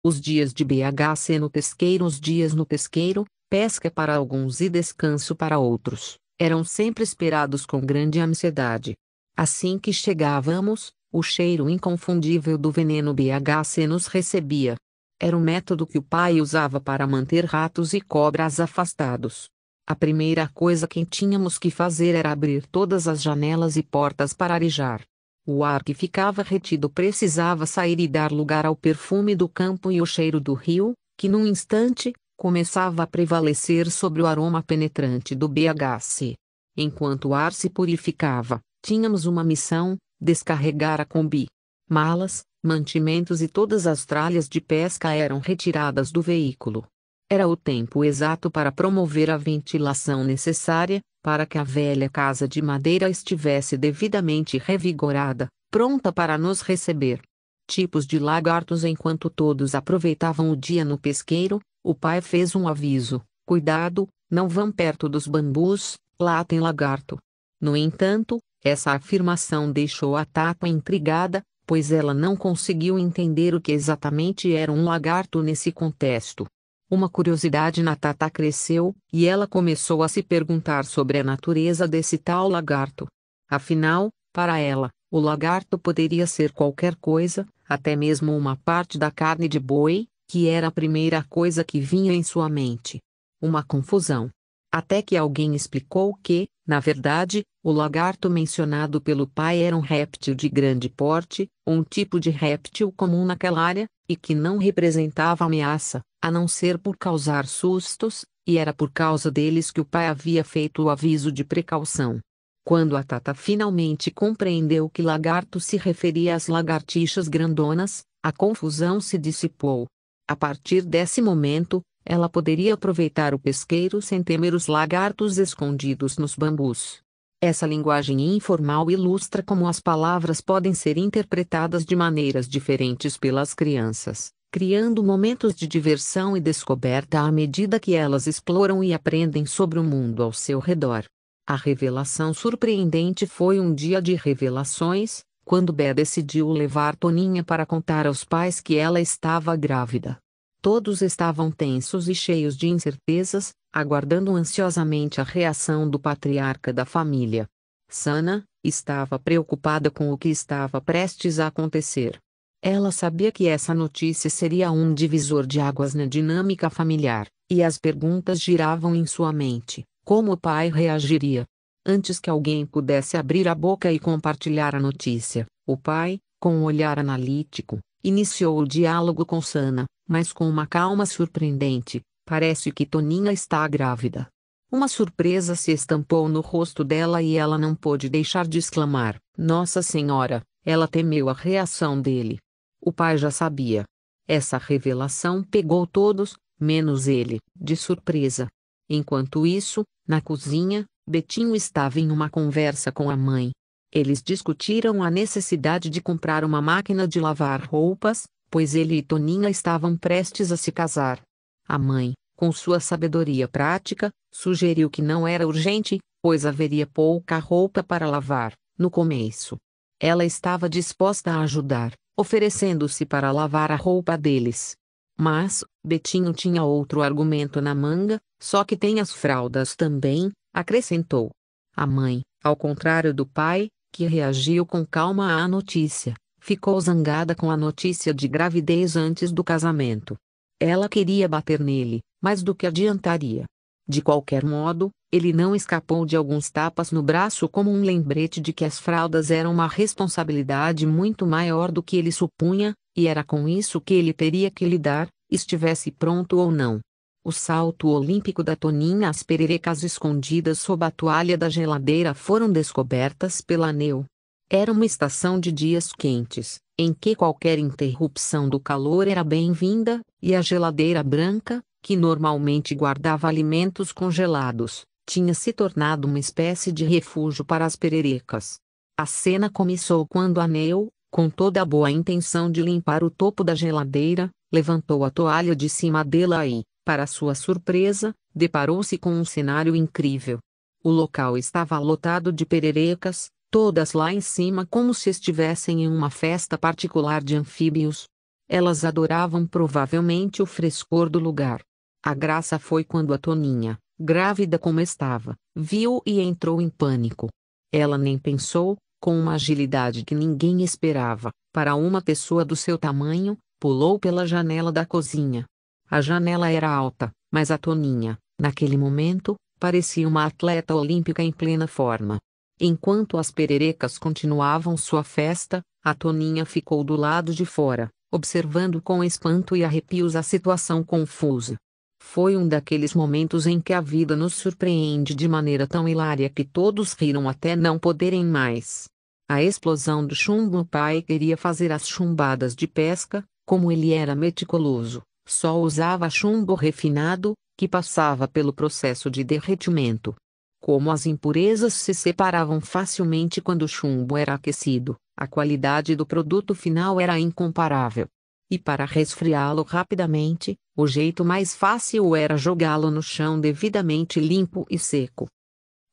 Os dias de BHC no pesqueiro. Os dias no pesqueiro, pesca para alguns e descanso para outros, eram sempre esperados com grande ansiedade. Assim que chegávamos, o cheiro inconfundível do veneno BHC nos recebia. Era o método que o pai usava para manter ratos e cobras afastados. A primeira coisa que tínhamos que fazer era abrir todas as janelas e portas para arejar. O ar que ficava retido precisava sair e dar lugar ao perfume do campo e o cheiro do rio, que num instante, começava a prevalecer sobre o aroma penetrante do BHC. Enquanto o ar se purificava, tínhamos uma missão: descarregar a Kombi. Malas, mantimentos e todas as tralhas de pesca eram retiradas do veículo. Era o tempo exato para promover a ventilação necessária, para que a velha casa de madeira estivesse devidamente revigorada, pronta para nos receber. Tipos de lagartos. Enquanto todos aproveitavam o dia no pesqueiro, o pai fez um aviso: cuidado, não vão perto dos bambus, lá tem lagarto. No entanto, essa afirmação deixou a Tata intrigada, pois ela não conseguiu entender o que exatamente era um lagarto nesse contexto. Uma curiosidade na Tata cresceu, e ela começou a se perguntar sobre a natureza desse tal lagarto. Afinal, para ela, o lagarto poderia ser qualquer coisa, até mesmo uma parte da carne de boi, que era a primeira coisa que vinha em sua mente. Uma confusão. Até que alguém explicou que, na verdade, o lagarto mencionado pelo pai era um réptil de grande porte, um tipo de réptil comum naquela área, e que não representava ameaça, a não ser por causar sustos, e era por causa deles que o pai havia feito o aviso de precaução. Quando a Tata finalmente compreendeu que lagarto se referia às lagartixas grandonas, a confusão se dissipou. A partir desse momento, ela poderia aproveitar o pesqueiro sem temer os lagartos escondidos nos bambus. Essa linguagem informal ilustra como as palavras podem ser interpretadas de maneiras diferentes pelas crianças, criando momentos de diversão e descoberta à medida que elas exploram e aprendem sobre o mundo ao seu redor. A revelação surpreendente foi um dia de revelações, quando Bé decidiu levar Toninha para contar aos pais que ela estava grávida. Todos estavam tensos e cheios de incertezas, aguardando ansiosamente a reação do patriarca da família. Sana estava preocupada com o que estava prestes a acontecer. Ela sabia que essa notícia seria um divisor de águas na dinâmica familiar, e as perguntas giravam em sua mente: como o pai reagiria? Antes que alguém pudesse abrir a boca e compartilhar a notícia, o pai, com um olhar analítico, iniciou o diálogo com Sana, mas com uma calma surpreendente: parece que Toninha está grávida. Uma surpresa se estampou no rosto dela e ela não pôde deixar de exclamar: Nossa Senhora! Ela temeu a reação dele. O pai já sabia. Essa revelação pegou todos, menos ele, de surpresa. Enquanto isso, na cozinha, Betinho estava em uma conversa com a mãe. Eles discutiram a necessidade de comprar uma máquina de lavar roupas, pois ele e Toninha estavam prestes a se casar. A mãe, com sua sabedoria prática, sugeriu que não era urgente, pois haveria pouca roupa para lavar, no começo. Ela estava disposta a ajudar, oferecendo-se para lavar a roupa deles. Mas, Betinho tinha outro argumento na manga: só que tem as fraldas também, acrescentou. A mãe, ao contrário do pai, que reagiu com calma à notícia, ficou zangada com a notícia de gravidez antes do casamento. Ela queria bater nele, mas do que adiantaria? De qualquer modo, ele não escapou de alguns tapas no braço como um lembrete de que as fraldas eram uma responsabilidade muito maior do que ele supunha, e era com isso que ele teria que lidar, estivesse pronto ou não. O salto olímpico da Toninha, as pererecas escondidas sob a toalha da geladeira foram descobertas pela Neu. Era uma estação de dias quentes, em que qualquer interrupção do calor era bem-vinda, e a geladeira branca, que normalmente guardava alimentos congelados, tinha se tornado uma espécie de refúgio para as pererecas. A cena começou quando a Neu, com toda a boa intenção de limpar o topo da geladeira, levantou a toalha de cima dela e, para sua surpresa, deparou-se com um cenário incrível. O local estava lotado de pererecas, todas lá em cima como se estivessem em uma festa particular de anfíbios. Elas adoravam provavelmente o frescor do lugar. A graça foi quando a Toninha, grávida como estava, viu e entrou em pânico. Ela nem pensou, com uma agilidade que ninguém esperava, para uma pessoa do seu tamanho, pulou pela janela da cozinha. A janela era alta, mas a Toninha, naquele momento, parecia uma atleta olímpica em plena forma. Enquanto as pererecas continuavam sua festa, a Toninha ficou do lado de fora, observando com espanto e arrepios a situação confusa. Foi um daqueles momentos em que a vida nos surpreende de maneira tão hilária que todos riram até não poderem mais. A explosão do chumbo. O pai queria fazer as chumbadas de pesca, como ele era meticuloso, só usava chumbo refinado, que passava pelo processo de derretimento. Como as impurezas se separavam facilmente quando o chumbo era aquecido, a qualidade do produto final era incomparável. E para resfriá-lo rapidamente, o jeito mais fácil era jogá-lo no chão devidamente limpo e seco.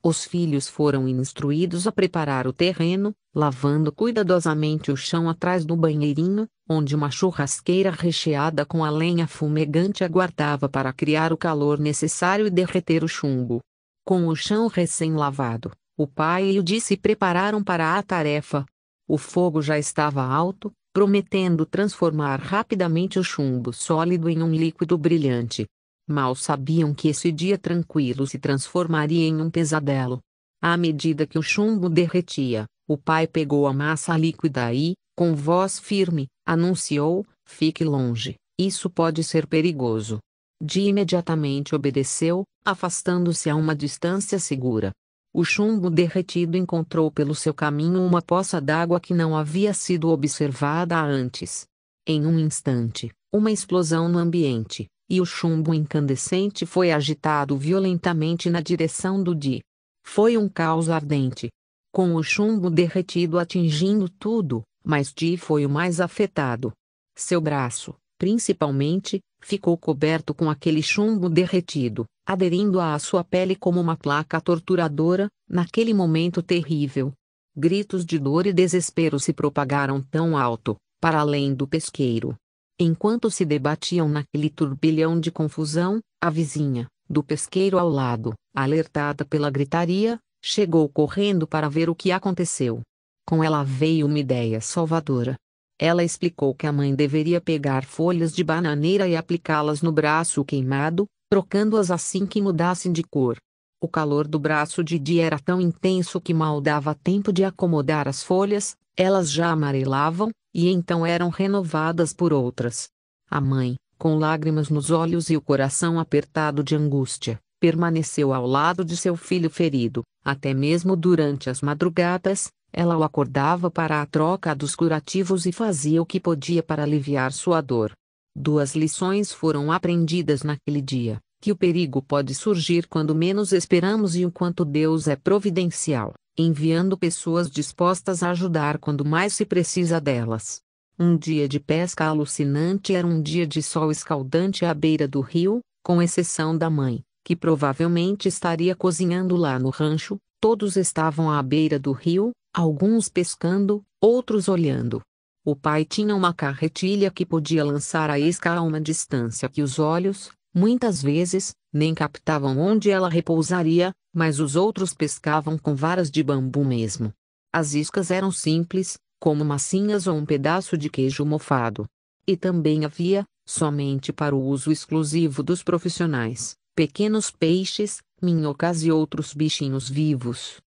Os filhos foram instruídos a preparar o terreno, lavando cuidadosamente o chão atrás do banheirinho, onde uma churrasqueira recheada com a lenha fumegante aguardava para criar o calor necessário e derreter o chumbo. Com o chão recém-lavado, o pai e o Dee se prepararam para a tarefa. O fogo já estava alto, prometendo transformar rapidamente o chumbo sólido em um líquido brilhante. Mal sabiam que esse dia tranquilo se transformaria em um pesadelo. À medida que o chumbo derretia, o pai pegou a massa líquida e, com voz firme, anunciou: "Fique longe, isso pode ser perigoso." Dee imediatamente obedeceu, afastando-se a uma distância segura. O chumbo derretido encontrou pelo seu caminho uma poça d'água que não havia sido observada antes. Em um instante, uma explosão no ambiente, e o chumbo incandescente foi agitado violentamente na direção do Dee. Foi um caos ardente. Com o chumbo derretido atingindo tudo, mas Dee foi o mais afetado. Seu braço, principalmente, ficou coberto com aquele chumbo derretido, aderindo à sua pele como uma placa torturadora, naquele momento terrível. Gritos de dor e desespero se propagaram tão alto, para além do pesqueiro. Enquanto se debatiam naquele turbilhão de confusão, a vizinha, do pesqueiro ao lado, alertada pela gritaria, chegou correndo para ver o que aconteceu. Com ela veio uma ideia salvadora. Ela explicou que a mãe deveria pegar folhas de bananeira e aplicá-las no braço queimado, trocando-as assim que mudassem de cor. O calor do braço de Dee era tão intenso que mal dava tempo de acomodar as folhas, elas já amarelavam, e então eram renovadas por outras. A mãe, com lágrimas nos olhos e o coração apertado de angústia, permaneceu ao lado de seu filho ferido, até mesmo durante as madrugadas. Ela o acordava para a troca dos curativos e fazia o que podia para aliviar sua dor. 2 lições foram aprendidas naquele dia: que o perigo pode surgir quando menos esperamos e o quanto Deus é providencial, enviando pessoas dispostas a ajudar quando mais se precisa delas. Um dia de pesca alucinante era um dia de sol escaldante à beira do rio, com exceção da mãe, que provavelmente estaria cozinhando lá no rancho. Todos estavam à beira do rio, alguns pescando, outros olhando. O pai tinha uma carretilha que podia lançar a isca a uma distância que os olhos, muitas vezes, nem captavam onde ela repousaria, mas os outros pescavam com varas de bambu mesmo. As iscas eram simples, como massinhas ou um pedaço de queijo mofado. E também havia, somente para o uso exclusivo dos profissionais, pequenos peixes, minhocas e outros bichinhos vivos.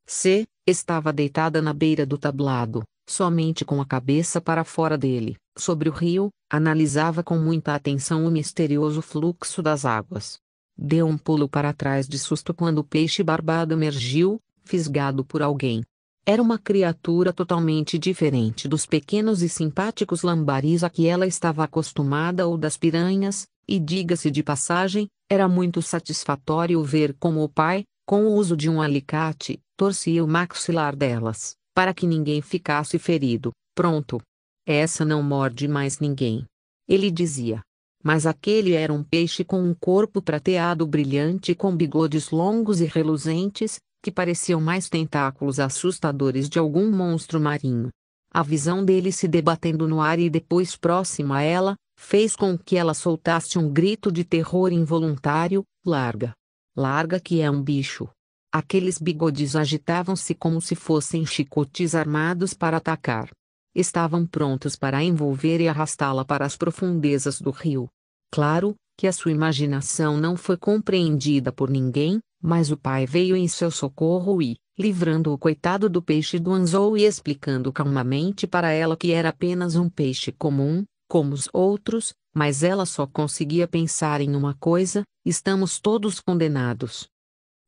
C. Estava deitada na beira do tablado, somente com a cabeça para fora dele, sobre o rio, analisava com muita atenção o misterioso fluxo das águas. Deu um pulo para trás de susto quando o peixe barbado emergiu, fisgado por alguém. Era uma criatura totalmente diferente dos pequenos e simpáticos lambaris a que ela estava acostumada ou das piranhas, e diga-se de passagem, era muito satisfatório ver como o pai, com o uso de um alicate, torcia o maxilar delas, para que ninguém ficasse ferido. Pronto. Essa não morde mais ninguém. Ele dizia. Mas aquele era um peixe com um corpo prateado brilhante com bigodes longos e reluzentes, que pareciam mais tentáculos assustadores de algum monstro marinho. A visão dele se debatendo no ar e depois próximo a ela, fez com que ela soltasse um grito de terror involuntário: larga! Larga que é um bicho! Aqueles bigodes agitavam-se como se fossem chicotes armados para atacar. Estavam prontos para a envolver e arrastá-la para as profundezas do rio. Claro que a sua imaginação não foi compreendida por ninguém, mas o pai veio em seu socorro e, livrando o coitado do peixe do anzol e explicando calmamente para ela que era apenas um peixe comum, como os outros, mas ela só conseguia pensar em uma coisa: estamos todos condenados.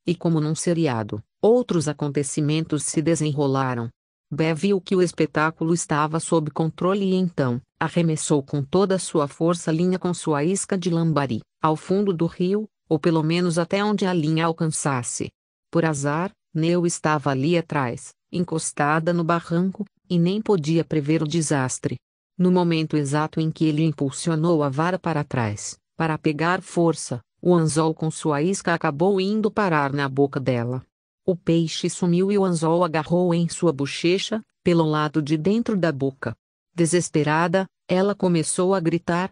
E como num seriado, outros acontecimentos se desenrolaram. Bé viu que o espetáculo estava sob controle e então, arremessou com toda a sua força a linha com sua isca de lambari, ao fundo do rio, ou pelo menos até onde a linha alcançasse. Por azar, Neu estava ali atrás, encostada no barranco, e nem podia prever o desastre. No momento exato em que ele impulsionou a vara para trás, para pegar força, o anzol com sua isca acabou indo parar na boca dela. O peixe sumiu e o anzol agarrou em sua bochecha, pelo lado de dentro da boca. Desesperada, ela começou a gritar: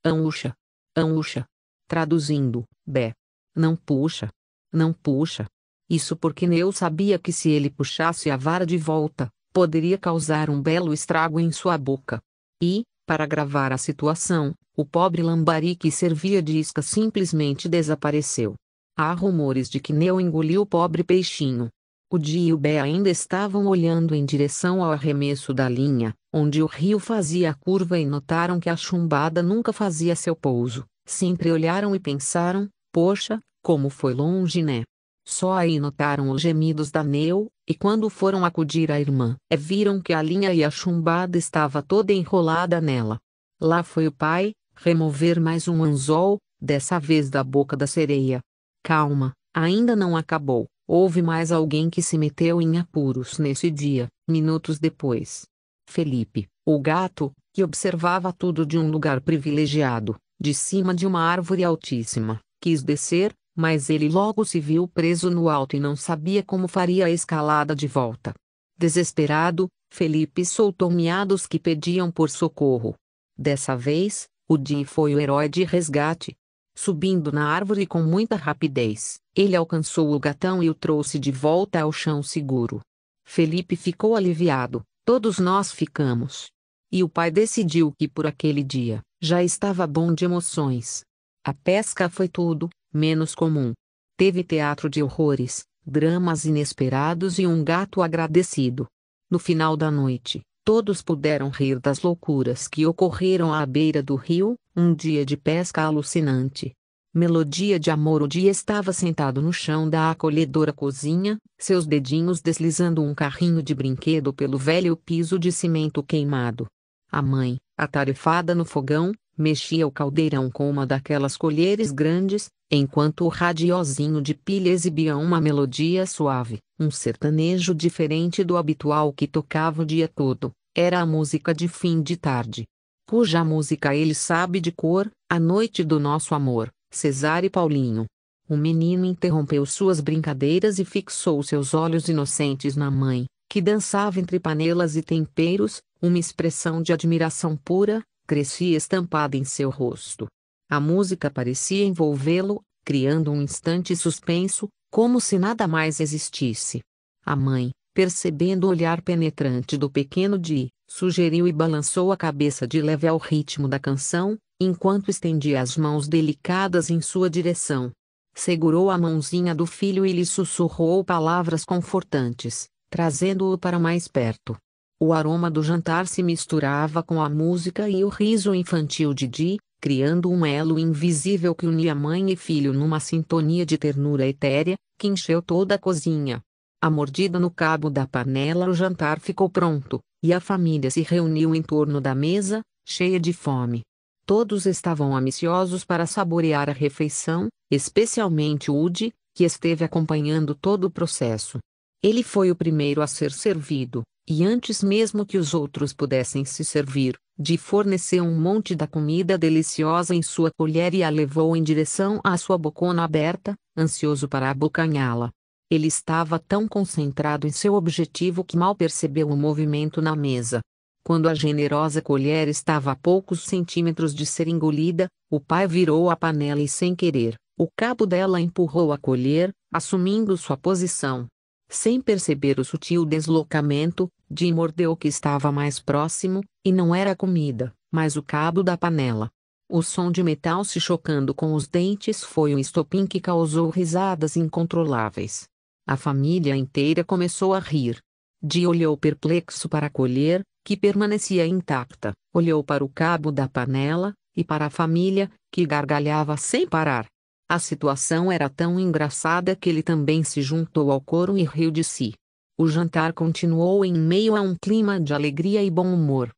Anúcha! Anúcha! Traduzindo: Bé! Não puxa! Não puxa! Isso porque Neu sabia que se ele puxasse a vara de volta, poderia causar um belo estrago em sua boca. E, para agravar a situação, o pobre lambari que servia de isca simplesmente desapareceu. Há rumores de que Neu engoliu o pobre peixinho. O Di e o Bé ainda estavam olhando em direção ao arremesso da linha, onde o rio fazia a curva e notaram que a chumbada nunca fazia seu pouso. Sempre olharam e pensaram: poxa, como foi longe, né? Só aí notaram os gemidos da Neu, e quando foram acudir a irmã, viram que a linha e a chumbada estava toda enrolada nela. Lá foi o pai, remover mais um anzol, dessa vez da boca da sereia. Calma, ainda não acabou. Houve mais alguém que se meteu em apuros nesse dia, minutos depois. Felipe, o gato, que observava tudo de um lugar privilegiado, de cima de uma árvore altíssima, quis descer, mas ele logo se viu preso no alto e não sabia como faria a escalada de volta. Desesperado, Felipe soltou miados que pediam por socorro. Dessa vez, o Di foi o herói de resgate. Subindo na árvore com muita rapidez, ele alcançou o gatão e o trouxe de volta ao chão seguro. Felipe ficou aliviado, todos nós ficamos. E o pai decidiu que por aquele dia, já estava bom de emoções. A pesca foi tudo, menos comum. Teve teatro de horrores, dramas inesperados e um gato agradecido. No final da noite, todos puderam rir das loucuras que ocorreram à beira do rio, um dia de pesca alucinante. Melodia de amor. O Dia estava sentado no chão da acolhedora cozinha, seus dedinhos deslizando um carrinho de brinquedo pelo velho piso de cimento queimado. A mãe, atarefada no fogão, mexia o caldeirão com uma daquelas colheres grandes, enquanto o radiozinho de pilha exibia uma melodia suave, um sertanejo diferente do habitual que tocava o dia todo. Era a música de fim de tarde, cuja música ele sabe de cor: A Noite do Nosso Amor, Cesar e Paulinho. O menino interrompeu suas brincadeiras e fixou seus olhos inocentes na mãe, que dançava entre panelas e temperos, uma expressão de admiração pura crescia estampada em seu rosto. A música parecia envolvê-lo, criando um instante suspenso, como se nada mais existisse. A mãe, percebendo o olhar penetrante do pequeno Di, sugeriu e balançou a cabeça de leve ao ritmo da canção, enquanto estendia as mãos delicadas em sua direção. Segurou a mãozinha do filho e lhe sussurrou palavras confortantes, trazendo-o para mais perto. O aroma do jantar se misturava com a música e o riso infantil de Di, criando um elo invisível que unia mãe e filho numa sintonia de ternura etérea, que encheu toda a cozinha. À mordida no cabo da panela, o jantar ficou pronto, e a família se reuniu em torno da mesa, cheia de fome. Todos estavam ambiciosos para saborear a refeição, especialmente Udi, que esteve acompanhando todo o processo. Ele foi o primeiro a ser servido, e antes mesmo que os outros pudessem se servir, Di forneceu um monte da comida deliciosa em sua colher e a levou em direção à sua bocona aberta, ansioso para abocanhá-la. Ele estava tão concentrado em seu objetivo que mal percebeu o movimento na mesa. Quando a generosa colher estava a poucos centímetros de ser engolida, o pai virou a panela e, sem querer, o cabo dela empurrou a colher, assumindo sua posição. Sem perceber o sutil deslocamento, Jim mordeu o que estava mais próximo, e não era a comida, mas o cabo da panela. O som de metal se chocando com os dentes foi um estopim que causou risadas incontroláveis. A família inteira começou a rir. Jim olhou perplexo para a colher, que permanecia intacta, olhou para o cabo da panela, e para a família, que gargalhava sem parar. A situação era tão engraçada que ele também se juntou ao coro e riu de si. O jantar continuou em meio a um clima de alegria e bom humor.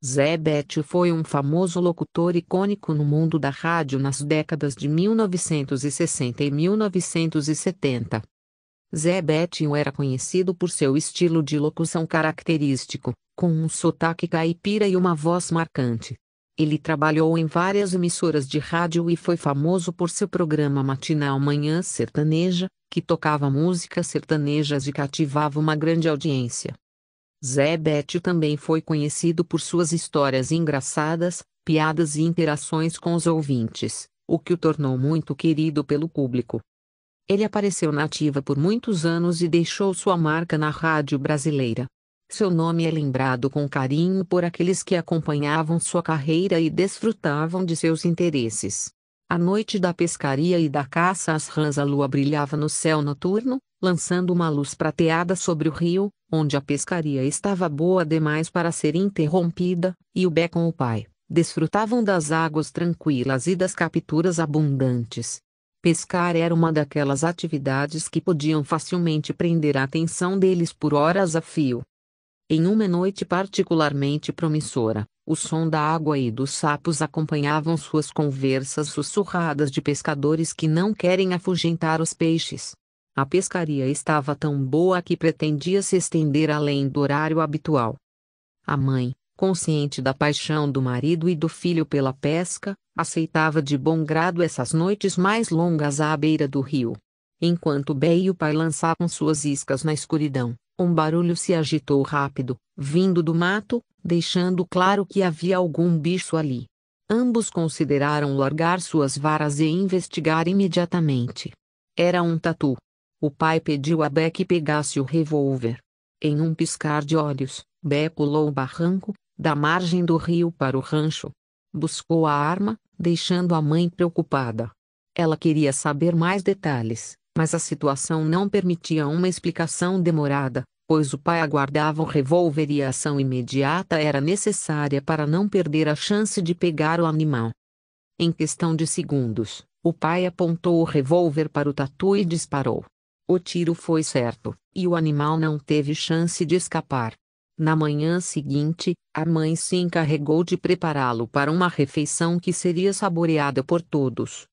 Zé Béttio foi um famoso locutor icônico no mundo da rádio nas décadas de 1960 e 1970. Zé Béttio era conhecido por seu estilo de locução característico, com um sotaque caipira e uma voz marcante. Ele trabalhou em várias emissoras de rádio e foi famoso por seu programa matinal Manhã Sertaneja, que tocava músicas sertanejas e cativava uma grande audiência. Zé Béttio também foi conhecido por suas histórias engraçadas, piadas e interações com os ouvintes, o que o tornou muito querido pelo público. Ele apareceu na ativa por muitos anos e deixou sua marca na rádio brasileira. Seu nome é lembrado com carinho por aqueles que acompanhavam sua carreira e desfrutavam de seus interesses. À noite da pescaria e da caça às rãs, a lua brilhava no céu noturno, lançando uma luz prateada sobre o rio, onde a pescaria estava boa demais para ser interrompida, e o Bé com o pai desfrutavam das águas tranquilas e das capturas abundantes. Pescar era uma daquelas atividades que podiam facilmente prender a atenção deles por horas a fio. Em uma noite particularmente promissora, o som da água e dos sapos acompanhavam suas conversas sussurradas de pescadores que não querem afugentar os peixes. A pescaria estava tão boa que pretendia se estender além do horário habitual. A mãe, consciente da paixão do marido e do filho pela pesca, aceitava de bom grado essas noites mais longas à beira do rio. Enquanto Bé e o pai lançavam suas iscas na escuridão, um barulho se agitou rápido, vindo do mato, deixando claro que havia algum bicho ali. Ambos consideraram largar suas varas e investigar imediatamente. Era um tatu. O pai pediu a Bé que pegasse o revólver. Em um piscar de olhos, Bé pulou o barranco, da margem do rio para o rancho. Buscou a arma, deixando a mãe preocupada. Ela queria saber mais detalhes, mas a situação não permitia uma explicação demorada, pois o pai aguardava o revólver e a ação imediata era necessária para não perder a chance de pegar o animal. Em questão de segundos, o pai apontou o revólver para o tatu e disparou. O tiro foi certo, e o animal não teve chance de escapar. Na manhã seguinte, a mãe se encarregou de prepará-lo para uma refeição que seria saboreada por todos.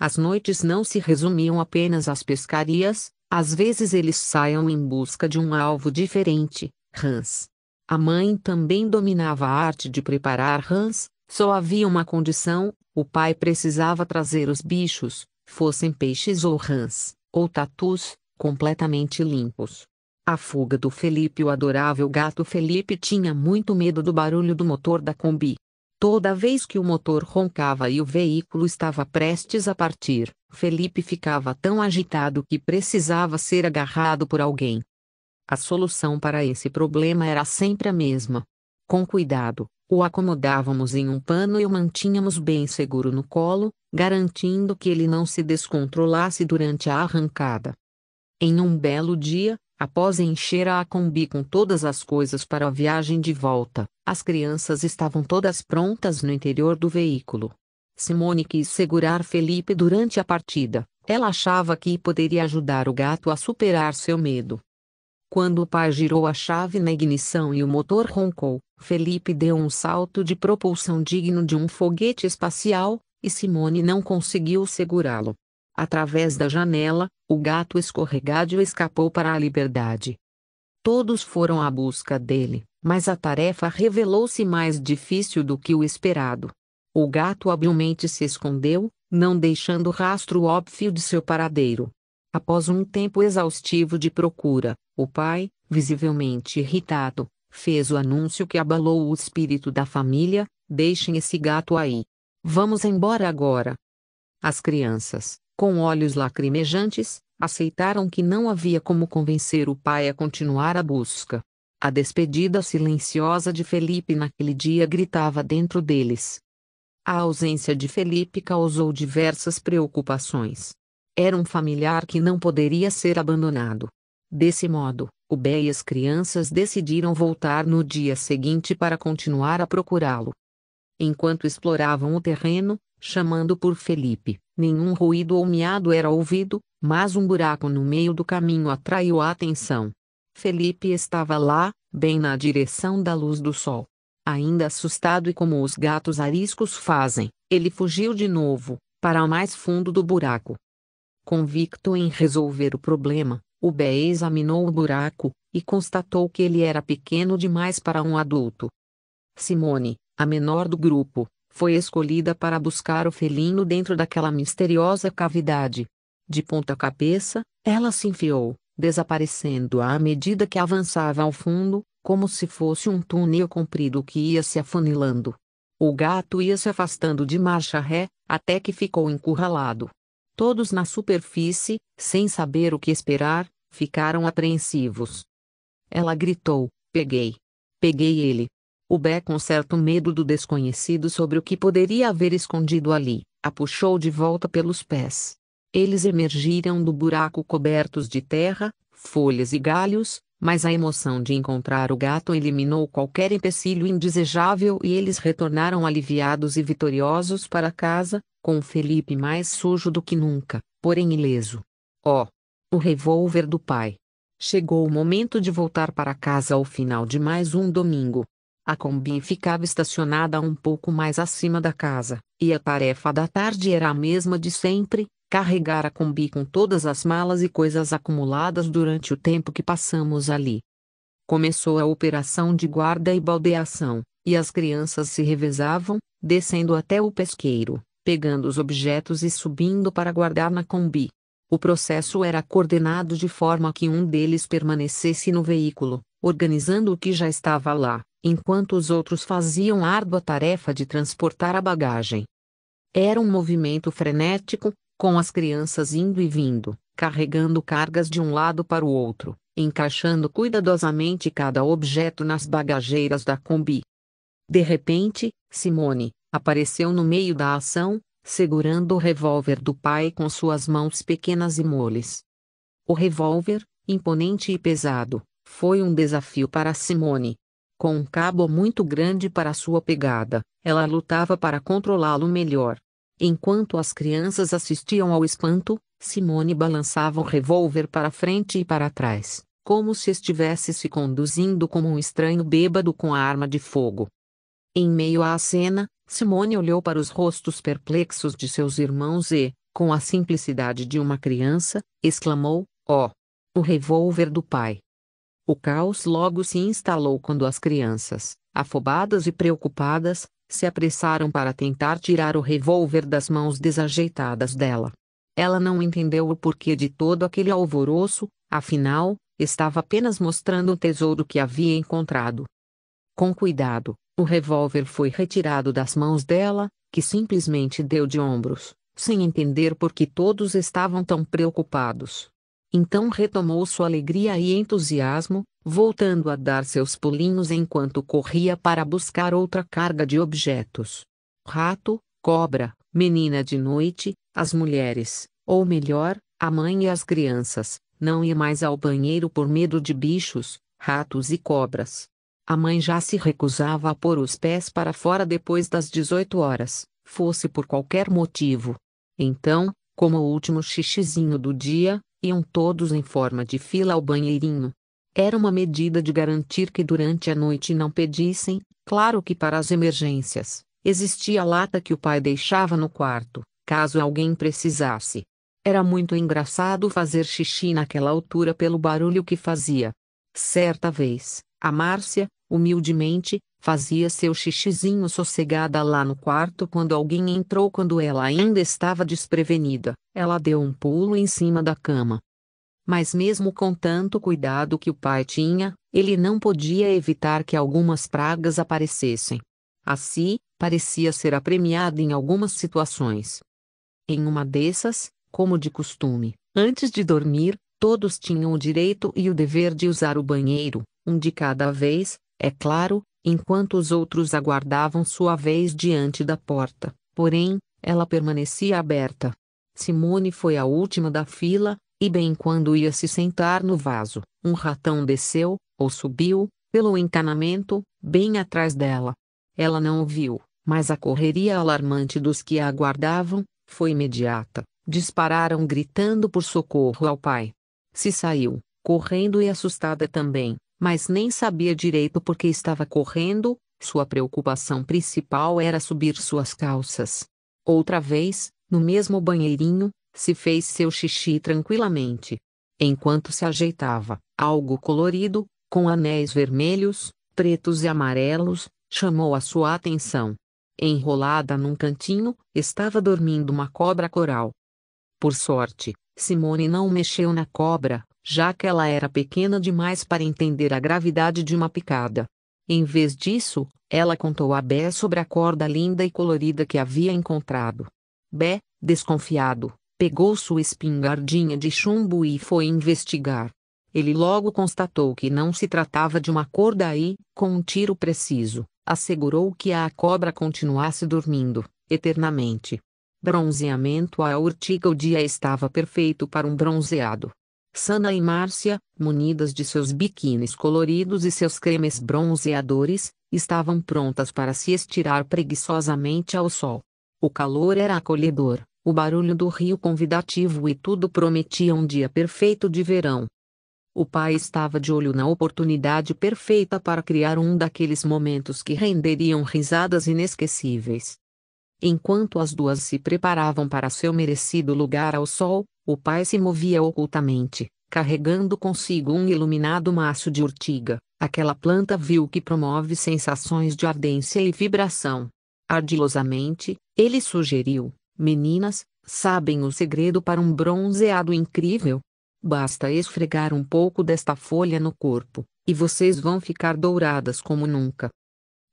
As noites não se resumiam apenas às pescarias, às vezes eles saíam em busca de um alvo diferente, rãs. A mãe também dominava a arte de preparar rãs, só havia uma condição: o pai precisava trazer os bichos, fossem peixes ou rãs, ou tatus, completamente limpos. A fuga do Felipe, o adorável gato Felipe, tinha muito medo do barulho do motor da Kombi. Toda vez que o motor roncava e o veículo estava prestes a partir, Felipe ficava tão agitado que precisava ser agarrado por alguém. A solução para esse problema era sempre a mesma. Com cuidado, o acomodávamos em um pano e o mantínhamos bem seguro no colo, garantindo que ele não se descontrolasse durante a arrancada. Em um belo dia, após encher a Kombi com todas as coisas para a viagem de volta, as crianças estavam todas prontas no interior do veículo. Simone quis segurar Felipe durante a partida. Ela achava que poderia ajudar o gato a superar seu medo. Quando o pai girou a chave na ignição e o motor roncou, Felipe deu um salto de propulsão digno de um foguete espacial, e Simone não conseguiu segurá-lo. Através da janela, o gato escorregadio escapou para a liberdade. Todos foram à busca dele, mas a tarefa revelou-se mais difícil do que o esperado. O gato habilmente se escondeu, não deixando rastro óbvio de seu paradeiro. Após um tempo exaustivo de procura, o pai, visivelmente irritado, fez o anúncio que abalou o espírito da família: deixem esse gato aí. Vamos embora agora. As crianças, com olhos lacrimejantes, aceitaram que não havia como convencer o pai a continuar a busca. A despedida silenciosa de Felipe naquele dia gritava dentro deles. A ausência de Felipe causou diversas preocupações. Era um familiar que não poderia ser abandonado. Desse modo, o Bé e as crianças decidiram voltar no dia seguinte para continuar a procurá-lo. Enquanto exploravam o terreno, chamando por Felipe, nenhum ruído ou miado era ouvido, mas um buraco no meio do caminho atraiu a atenção. Felipe estava lá, bem na direção da luz do sol. Ainda assustado e como os gatos ariscos fazem, ele fugiu de novo, para o mais fundo do buraco. Convicto em resolver o problema, o Bé examinou o buraco, e constatou que ele era pequeno demais para um adulto. Simone, a menor do grupo, foi escolhida para buscar o felino dentro daquela misteriosa cavidade. De ponta cabeça, ela se enfiou, desaparecendo à medida que avançava ao fundo, como se fosse um túnel comprido que ia se afunilando. O gato ia se afastando de marcha ré, até que ficou encurralado. Todos na superfície, sem saber o que esperar, ficaram apreensivos. Ela gritou: peguei! Peguei ele! O Bé, com certo medo do desconhecido sobre o que poderia haver escondido ali, a puxou de volta pelos pés. Eles emergiram do buraco cobertos de terra, folhas e galhos, mas a emoção de encontrar o gato eliminou qualquer empecilho indesejável e eles retornaram aliviados e vitoriosos para casa, com o Felipe mais sujo do que nunca, porém ileso. Oh! O revólver do pai! Chegou o momento de voltar para casa ao final de mais um domingo. A Kombi ficava estacionada um pouco mais acima da casa, e a tarefa da tarde era a mesma de sempre: carregar a Kombi com todas as malas e coisas acumuladas durante o tempo que passamos ali. Começou a operação de guarda e baldeação, e as crianças se revezavam, descendo até o pesqueiro, pegando os objetos e subindo para guardar na Kombi. O processo era coordenado de forma que um deles permanecesse no veículo, organizando o que já estava lá, enquanto os outros faziam a árdua tarefa de transportar a bagagem. Era um movimento frenético, com as crianças indo e vindo, carregando cargas de um lado para o outro, encaixando cuidadosamente cada objeto nas bagageiras da Kombi. De repente, Simone apareceu no meio da ação, segurando o revólver do pai com suas mãos pequenas e moles. O revólver, imponente e pesado, foi um desafio para Simone. Com um cabo muito grande para sua pegada, ela lutava para controlá-lo melhor. Enquanto as crianças assistiam ao espanto, Simone balançava o revólver para frente e para trás, como se estivesse se conduzindo como um estranho bêbado com a arma de fogo. Em meio à cena, Simone olhou para os rostos perplexos de seus irmãos e, com a simplicidade de uma criança, exclamou: "Oh! O revólver do pai!" O caos logo se instalou quando as crianças, afobadas e preocupadas, se apressaram para tentar tirar o revólver das mãos desajeitadas dela. Ela não entendeu o porquê de todo aquele alvoroço, afinal, estava apenas mostrando o tesouro que havia encontrado. Com cuidado, o revólver foi retirado das mãos dela, que simplesmente deu de ombros, sem entender por que todos estavam tão preocupados. Então retomou sua alegria e entusiasmo, voltando a dar seus pulinhos enquanto corria para buscar outra carga de objetos. Rato, cobra, menina de noite, as mulheres, ou melhor, a mãe e as crianças, não ia mais ao banheiro por medo de bichos, ratos e cobras. A mãe já se recusava a pôr os pés para fora depois das 18 horas, fosse por qualquer motivo. Então, como o último xixizinho do dia, iam todos em forma de fila ao banheirinho. Era uma medida de garantir que durante a noite não pedissem, claro que para as emergências, existia a lata que o pai deixava no quarto, caso alguém precisasse. Era muito engraçado fazer xixi naquela altura pelo barulho que fazia. Certa vez, a Márcia, humildemente, fazia seu xixizinho sossegada lá no quarto quando alguém entrou quando ela ainda estava desprevenida. Ela deu um pulo em cima da cama, Mas mesmo com tanto cuidado que o pai tinha, ele não podia evitar que algumas pragas aparecessem. Assim, parecia ser apremiado em algumas situações. Em uma dessas, como de costume, antes de dormir, todos tinham o direito e o dever de usar o banheiro, um de cada vez, é claro, enquanto os outros aguardavam sua vez diante da porta. Porém, ela permanecia aberta. Simone foi a última da fila, e bem quando ia se sentar no vaso, um ratão desceu, ou subiu, pelo encanamento, bem atrás dela. Ela não o viu, mas a correria alarmante dos que a aguardavam foi imediata. Dispararam gritando por socorro ao pai. Se saiu, correndo e assustada também, mas nem sabia direito por que estava correndo. Sua preocupação principal era subir suas calças. Outra vez, no mesmo banheirinho, se fez seu xixi tranquilamente. Enquanto se ajeitava, algo colorido, com anéis vermelhos, pretos e amarelos, chamou a sua atenção. Enrolada num cantinho, estava dormindo uma cobra coral. Por sorte, Simone não mexeu na cobra, já que ela era pequena demais para entender a gravidade de uma picada. Em vez disso, ela contou a Bé sobre a corda linda e colorida que havia encontrado. Bé, desconfiado, pegou sua espingardinha de chumbo e foi investigar. Ele logo constatou que não se tratava de uma corda e, com um tiro preciso, assegurou que a cobra continuasse dormindo, eternamente. Bronzeamento. A urtiga. O dia estava perfeito para um bronzeado. Sana e Márcia, munidas de seus biquínis coloridos e seus cremes bronzeadores, estavam prontas para se estirar preguiçosamente ao sol. O calor era acolhedor, o barulho do rio convidativo e tudo prometia um dia perfeito de verão. O pai estava de olho na oportunidade perfeita para criar um daqueles momentos que renderiam risadas inesquecíveis. Enquanto as duas se preparavam para seu merecido lugar ao sol, o pai se movia ocultamente, carregando consigo um iluminado maço de urtiga, aquela planta vil que promove sensações de ardência e vibração. Ardilosamente, ele sugeriu: meninas, sabem o segredo para um bronzeado incrível? Basta esfregar um pouco desta folha no corpo, e vocês vão ficar douradas como nunca.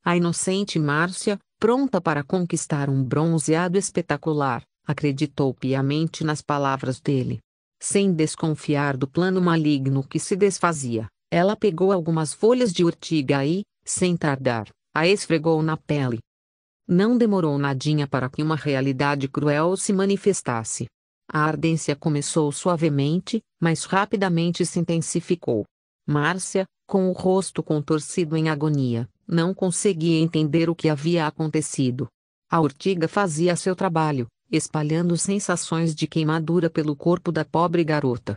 A inocente Márcia, pronta para conquistar um bronzeado espetacular, acreditou piamente nas palavras dele. Sem desconfiar do plano maligno que se desfazia, ela pegou algumas folhas de urtiga e, sem tardar, a esfregou na pele. Não demorou nadinha para que uma realidade cruel se manifestasse. A ardência começou suavemente, mas rapidamente se intensificou. Márcia, com o rosto contorcido em agonia, não conseguia entender o que havia acontecido. A urtiga fazia seu trabalho, espalhando sensações de queimadura pelo corpo da pobre garota.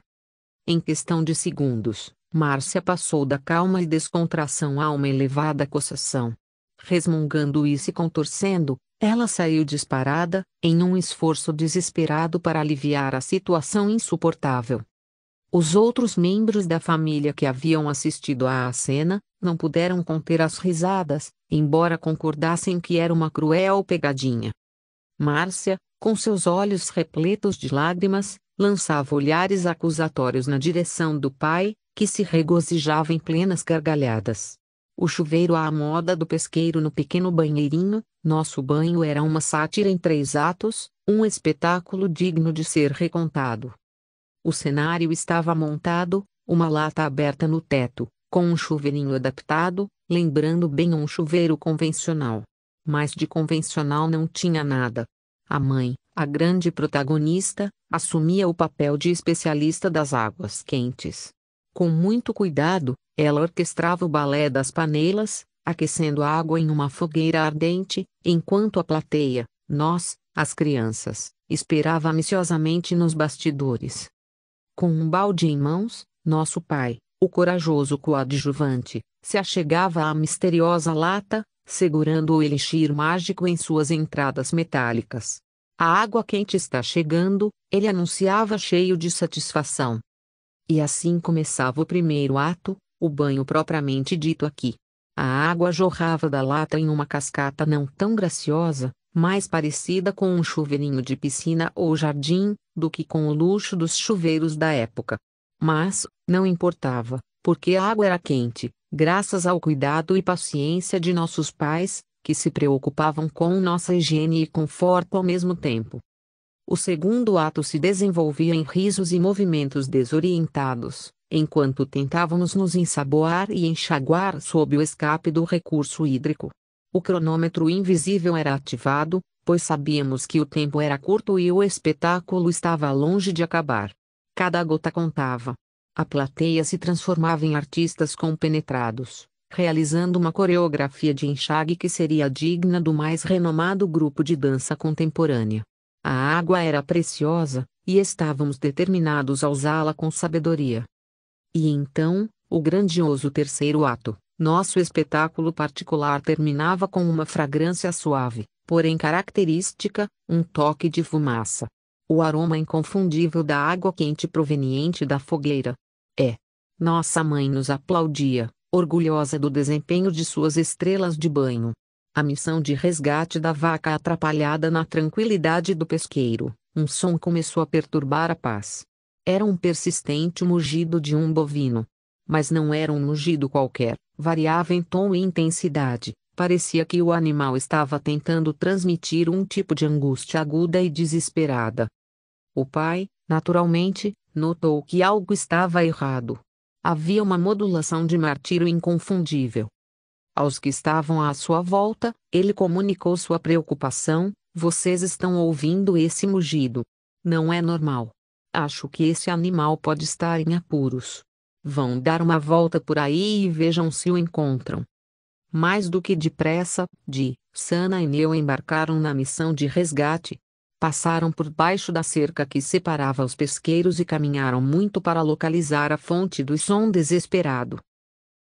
Em questão de segundos, Márcia passou da calma e descontração a uma elevada coçação. Resmungando e se contorcendo, ela saiu disparada, em um esforço desesperado para aliviar a situação insuportável. Os outros membros da família que haviam assistido à cena, não puderam conter as risadas, embora concordassem que era uma cruel pegadinha. Márcia, com seus olhos repletos de lágrimas, lançava olhares acusatórios na direção do pai, que se regozijava em plenas gargalhadas. O chuveiro à moda do pesqueiro no pequeno banheirinho, nosso banho era uma sátira em 3 atos, um espetáculo digno de ser recontado. O cenário estava montado, uma lata aberta no teto, com um chuveirinho adaptado, lembrando bem um chuveiro convencional. Mas de convencional não tinha nada. A mãe, a grande protagonista, assumia o papel de especialista das águas quentes. Com muito cuidado, ela orquestrava o balé das panelas, aquecendo a água em uma fogueira ardente, enquanto a plateia, nós, as crianças, esperava ansiosamente nos bastidores. Com um balde em mãos, nosso pai, o corajoso coadjuvante, se achegava à misteriosa lata, segurando o elixir mágico em suas entradas metálicas. A água quente está chegando, ele anunciava cheio de satisfação. E assim começava o primeiro ato, o banho propriamente dito aqui. A água jorrava da lata em uma cascata não tão graciosa, mais parecida com um chuveirinho de piscina ou jardim, do que com o luxo dos chuveiros da época. Mas, não importava, porque a água era quente, graças ao cuidado e paciência de nossos pais, que se preocupavam com nossa higiene e conforto ao mesmo tempo. O segundo ato se desenvolvia em risos e movimentos desorientados, enquanto tentávamos nos ensaboar e enxaguar sob o escape do recurso hídrico. O cronômetro invisível era ativado, pois sabíamos que o tempo era curto e o espetáculo estava longe de acabar. Cada gota contava. A plateia se transformava em artistas compenetrados, realizando uma coreografia de enxague que seria digna do mais renomado grupo de dança contemporânea. A água era preciosa, e estávamos determinados a usá-la com sabedoria. E então, o grandioso terceiro ato, nosso espetáculo particular terminava com uma fragrância suave, porém característica, um toque de fumaça. O aroma inconfundível da água quente proveniente da fogueira. Nossa mãe nos aplaudia, orgulhosa do desempenho de suas estrelas de banho. A missão de resgate da vaca atrapalhada na tranquilidade do pesqueiro, um som começou a perturbar a paz. Era um persistente mugido de um bovino. Mas não era um mugido qualquer, variava em tom e intensidade, parecia que o animal estava tentando transmitir um tipo de angústia aguda e desesperada. O pai, naturalmente, notou que algo estava errado. Havia uma modulação de martírio inconfundível. Aos que estavam à sua volta, ele comunicou sua preocupação: vocês estão ouvindo esse mugido? Não é normal. Acho que esse animal pode estar em apuros. Vão dar uma volta por aí e vejam se o encontram. Mais do que depressa, Sana e Neo embarcaram na missão de resgate. Passaram por baixo da cerca que separava os pesqueiros e caminharam muito para localizar a fonte do som desesperado.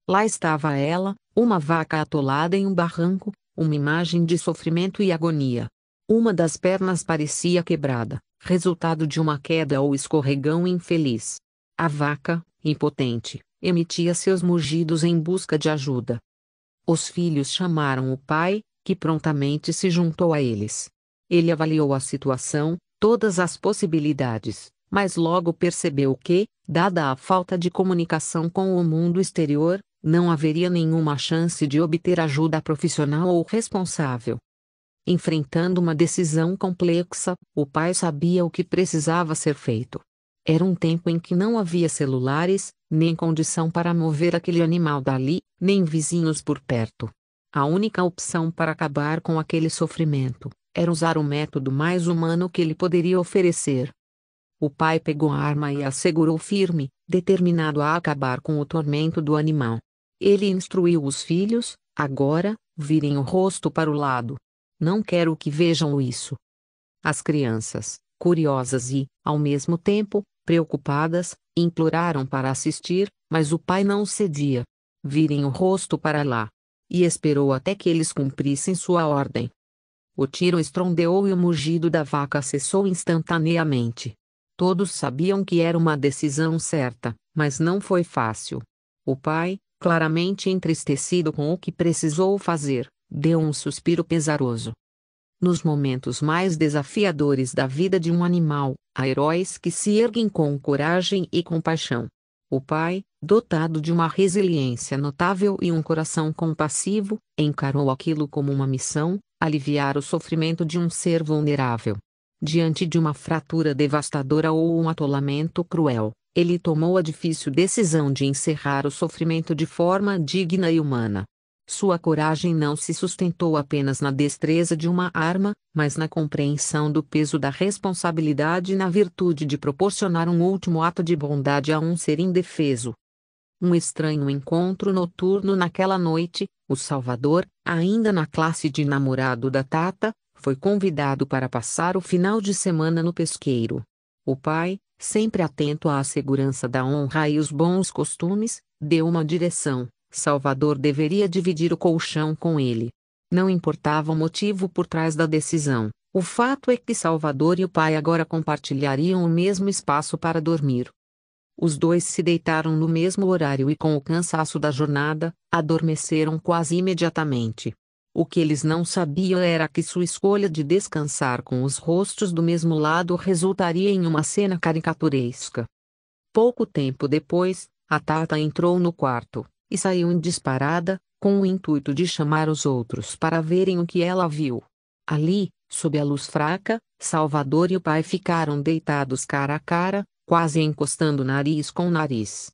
Lá estava ela, uma vaca atolada em um barranco, uma imagem de sofrimento e agonia. Uma das pernas parecia quebrada, resultado de uma queda ou escorregão infeliz. A vaca, impotente, emitia seus mugidos em busca de ajuda. Os filhos chamaram o pai, que prontamente se juntou a eles. Ele avaliou a situação, todas as possibilidades, mas logo percebeu que, dada a falta de comunicação com o mundo exterior, não haveria nenhuma chance de obter ajuda profissional ou responsável. Enfrentando uma decisão complexa, o pai sabia o que precisava ser feito. Era um tempo em que não havia celulares, nem condição para mover aquele animal dali, nem vizinhos por perto. A única opção para acabar com aquele sofrimento era usar o método mais humano que ele poderia oferecer. O pai pegou a arma e a segurou firme, determinado a acabar com o tormento do animal. Ele instruiu os filhos: agora, virem o rosto para o lado. Não quero que vejam isso. As crianças, curiosas e, ao mesmo tempo, preocupadas, imploraram para assistir, mas o pai não cedia. Virem o rosto para lá. E esperou até que eles cumprissem sua ordem. O tiro estrondeou e o mugido da vaca cessou instantaneamente. Todos sabiam que era uma decisão certa, mas não foi fácil. O pai, claramente entristecido com o que precisou fazer, deu um suspiro pesaroso. Nos momentos mais desafiadores da vida de um animal, há heróis que se erguem com coragem e compaixão. O pai, dotado de uma resiliência notável e um coração compassivo, encarou aquilo como uma missão: aliviar o sofrimento de um ser vulnerável. Diante de uma fratura devastadora ou um atolamento cruel, ele tomou a difícil decisão de encerrar o sofrimento de forma digna e humana. Sua coragem não se sustentou apenas na destreza de uma arma, mas na compreensão do peso da responsabilidade e na virtude de proporcionar um último ato de bondade a um ser indefeso. Um estranho encontro noturno naquela noite, o Salvador, ainda na classe de namorado da Tata, foi convidado para passar o final de semana no pesqueiro. O pai, sempre atento à segurança da honra e os bons costumes, deu uma direção: Salvador deveria dividir o colchão com ele. Não importava o motivo por trás da decisão, o fato é que Salvador e o pai agora compartilhariam o mesmo espaço para dormir. Os dois se deitaram no mesmo horário e, com o cansaço da jornada, adormeceram quase imediatamente. O que eles não sabiam era que sua escolha de descansar com os rostos do mesmo lado resultaria em uma cena caricaturesca. Pouco tempo depois, a Tata entrou no quarto, e saiu em disparada, com o intuito de chamar os outros para verem o que ela viu. Ali, sob a luz fraca, Salvador e o pai ficaram deitados cara a cara, quase encostando nariz com nariz.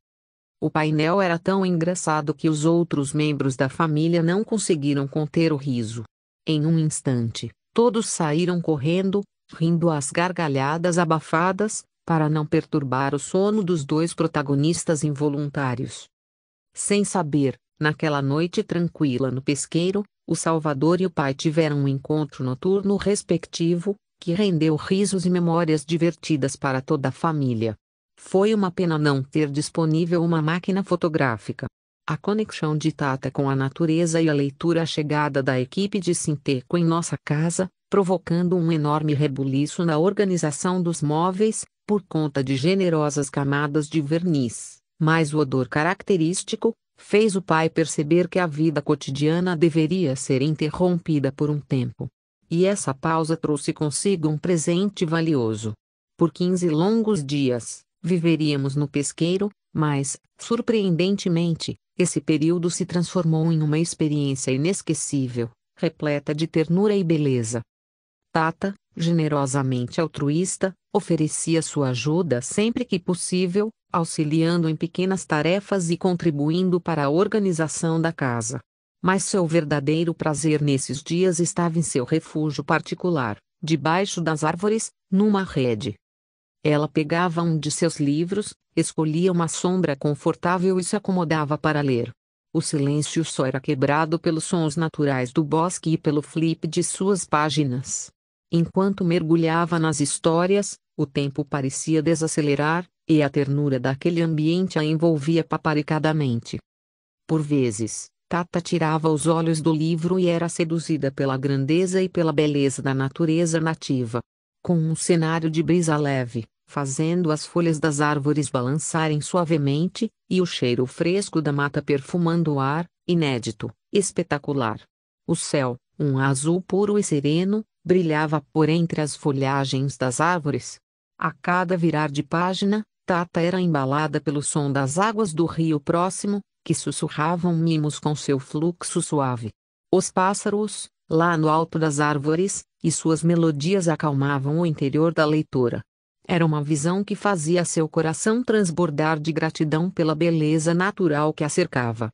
O painel era tão engraçado que os outros membros da família não conseguiram conter o riso. Em um instante, todos saíram correndo, rindo às gargalhadas abafadas, para não perturbar o sono dos dois protagonistas involuntários. Sem saber, naquela noite tranquila no pesqueiro, o Salvador e o pai tiveram um encontro noturno respectivo, que rendeu risos e memórias divertidas para toda a família. Foi uma pena não ter disponível uma máquina fotográfica. A conexão de Tata com a natureza e a leitura chegada da equipe de Sinteco em nossa casa, provocando um enorme rebuliço na organização dos móveis, por conta de generosas camadas de verniz, mais o odor característico, fez o pai perceber que a vida cotidiana deveria ser interrompida por um tempo. E essa pausa trouxe consigo um presente valioso. Por 15 longos dias, viveríamos no pesqueiro, mas, surpreendentemente, esse período se transformou em uma experiência inesquecível, repleta de ternura e beleza. Tata, generosamente altruísta, oferecia sua ajuda sempre que possível, auxiliando em pequenas tarefas e contribuindo para a organização da casa. Mas seu verdadeiro prazer nesses dias estava em seu refúgio particular, debaixo das árvores, numa rede. Ela pegava um de seus livros, escolhia uma sombra confortável e se acomodava para ler. O silêncio só era quebrado pelos sons naturais do bosque e pelo flip de suas páginas. Enquanto mergulhava nas histórias, o tempo parecia desacelerar, e a ternura daquele ambiente a envolvia paparicadamente. Por vezes, Tata tirava os olhos do livro e era seduzida pela grandeza e pela beleza da natureza nativa. Com um cenário de brisa leve, fazendo as folhas das árvores balançarem suavemente, e o cheiro fresco da mata perfumando o ar, inédito, espetacular. O céu, um azul puro e sereno, brilhava por entre as folhagens das árvores. A cada virar de página, Tata era embalada pelo som das águas do rio próximo, que sussurravam mimos com seu fluxo suave. Os pássaros, lá no alto das árvores, e suas melodias acalmavam o interior da leitora. Era uma visão que fazia seu coração transbordar de gratidão pela beleza natural que a cercava.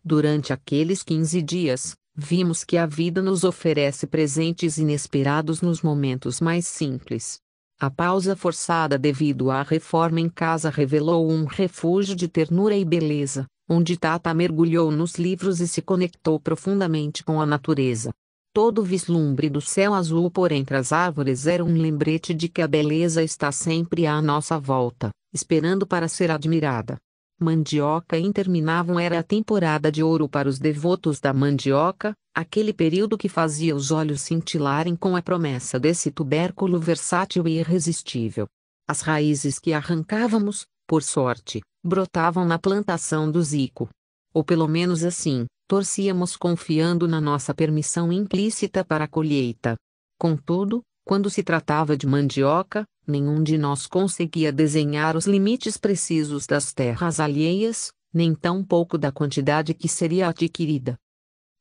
Durante aqueles 15 dias, vimos que a vida nos oferece presentes inesperados nos momentos mais simples. A pausa forçada devido à reforma em casa revelou um refúgio de ternura e beleza, onde Tata mergulhou nos livros e se conectou profundamente com a natureza. Todo vislumbre do céu azul por entre as árvores era um lembrete de que a beleza está sempre à nossa volta, esperando para ser admirada. Mandioca interminável era a temporada de ouro para os devotos da mandioca, aquele período que fazia os olhos cintilarem com a promessa desse tubérculo versátil e irresistível. As raízes que arrancávamos, por sorte, brotavam na plantação do Zico. Ou pelo menos assim, torcíamos confiando na nossa permissão implícita para a colheita. Contudo, quando se tratava de mandioca, nenhum de nós conseguia desenhar os limites precisos das terras alheias, nem tampouco da quantidade que seria adquirida.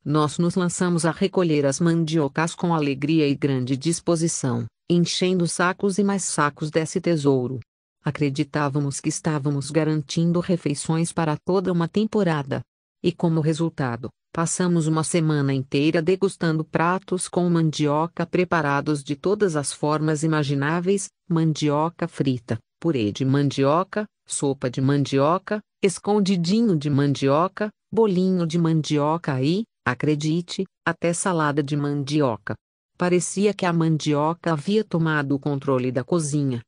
Nós nos lançamos a recolher as mandiocas com alegria e grande disposição, enchendo sacos e mais sacos desse tesouro. Acreditávamos que estávamos garantindo refeições para toda uma temporada. E como resultado, passamos uma semana inteira degustando pratos com mandioca preparados de todas as formas imagináveis: mandioca frita, purê de mandioca, sopa de mandioca, escondidinho de mandioca, bolinho de mandioca e, acredite, até salada de mandioca. Parecia que a mandioca havia tomado o controle da cozinha.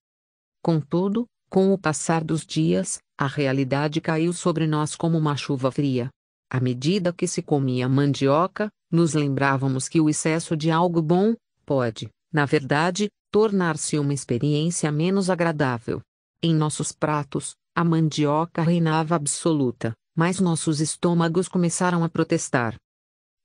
Contudo, com o passar dos dias, a realidade caiu sobre nós como uma chuva fria. À medida que se comia mandioca, nos lembrávamos que o excesso de algo bom pode, na verdade, tornar-se uma experiência menos agradável. Em nossos pratos, a mandioca reinava absoluta, mas nossos estômagos começaram a protestar.